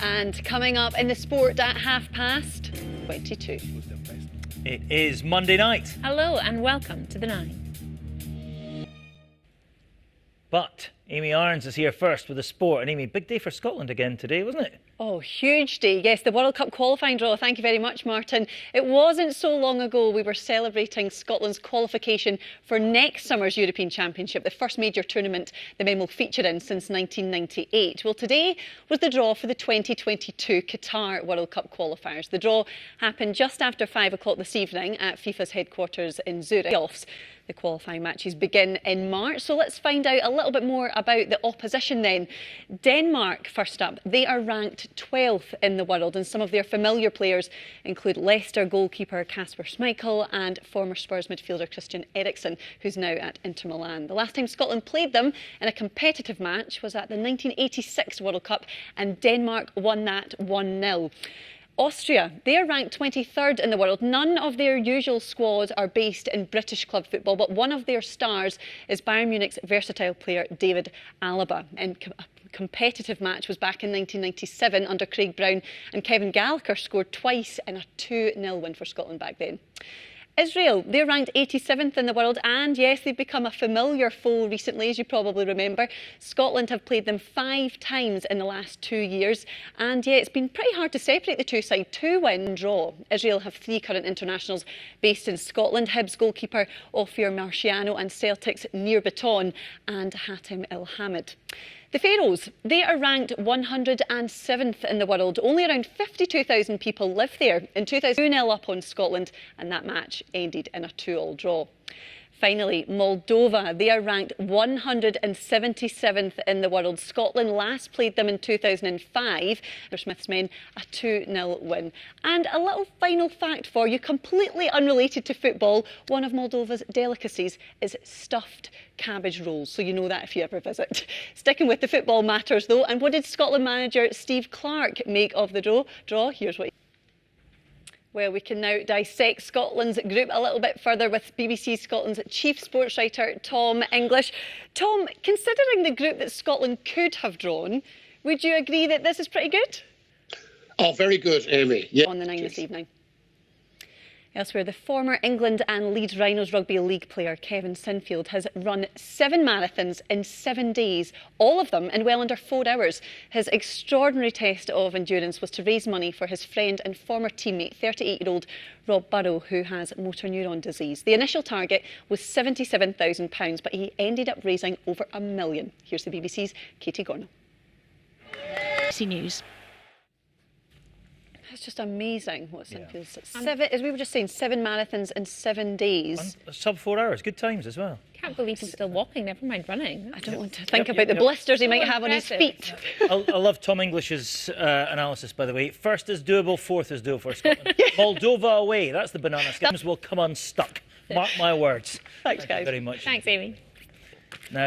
And coming up in the sport at 22:30. It is Monday night. Hello and welcome to the 9. But Amy Irons is here first with the sport. And Amy, big day for Scotland again today, wasn't it? Oh, huge day. Yes, the World Cup qualifying draw. Thank you very much, Martin. It wasn't so long ago we were celebrating Scotland's qualification for next summer's European Championship, the first major tournament the men will feature in since 1998. Well, today was the draw for the 2022 Qatar World Cup qualifiers. The draw happened just after 5 o'clock this evening at FIFA's headquarters in Zurich. The qualifying matches begin in March. So let's find out a little bit more about the opposition then. Denmark, first up, they are ranked 12th in the world, and some of their familiar players include Leicester goalkeeper Kasper Schmeichel and former Spurs midfielder Christian Eriksen, who's now at Inter Milan. The last time Scotland played them in a competitive match was at the 1986 World Cup, and Denmark won that 1-0. Austria, they are ranked 23rd in the world. None of their usual squads are based in British club football, but one of their stars is Bayern Munich's versatile player David Alaba. And a competitive match was back in 1997 under Craig Brown, and Kevin Gallagher scored twice in a 2-0 win for Scotland back then. Israel, they're ranked 87th in the world, and yes, they've become a familiar foe recently, as you probably remember. Scotland have played them 5 times in the last 2 years, and yeah, it's been pretty hard to separate the two sides. 2-win draw. Israel have 3 current internationals based in Scotland: Hibs goalkeeper Ofir Marciano and Celtic's Nir Baton and Hatem El Hamid. The Faroes, they are ranked 107th in the world. Only around 52,000 people live there. In 2000, 2-0 up on Scotland, and that match ended in a 2-2 draw. Finally, Moldova, they are ranked 177th in the world. Scotland last played them in 2005. Smith's men, a 2-0 win. And a little final fact for you, completely unrelated to football, one of Moldova's delicacies is stuffed cabbage rolls, so you know that if you ever visit. Sticking with the football matters though, and what did Scotland manager Steve Clarke make of the draw? Here's what. Well, we can now dissect Scotland's group a little bit further with BBC Scotland's chief sports writer, Tom English. Tom, considering the group that Scotland could have drawn, would you agree that this is pretty good? Oh, very good, Amy. Yeah. On the 9 this evening. Elsewhere, the former England and Leeds Rhinos Rugby League player Kevin Sinfield has run 7 marathons in 7 days, all of them in well under 4 hours. His extraordinary test of endurance was to raise money for his friend and former teammate, 38-year-old Rob Burrow, who has motor neuron disease. The initial target was £77,000, but he ended up raising over £1 million. Here's the BBC's Katie Gornall. BBC News. It's just amazing what Sinfield's 7, as we were just saying, 7 marathons in 7 days. And sub 4 hours, good times as well. Can't believe he's still walking, never mind running. I don't want to think about the blisters he might have on his feet. I love Tom English's analysis, by the way. First is doable, fourth is doable for Scotland. Moldova away, that's the banana skins will come unstuck. Mark my words. Thanks, guys. Thank you very much. Thanks, Amy. Now,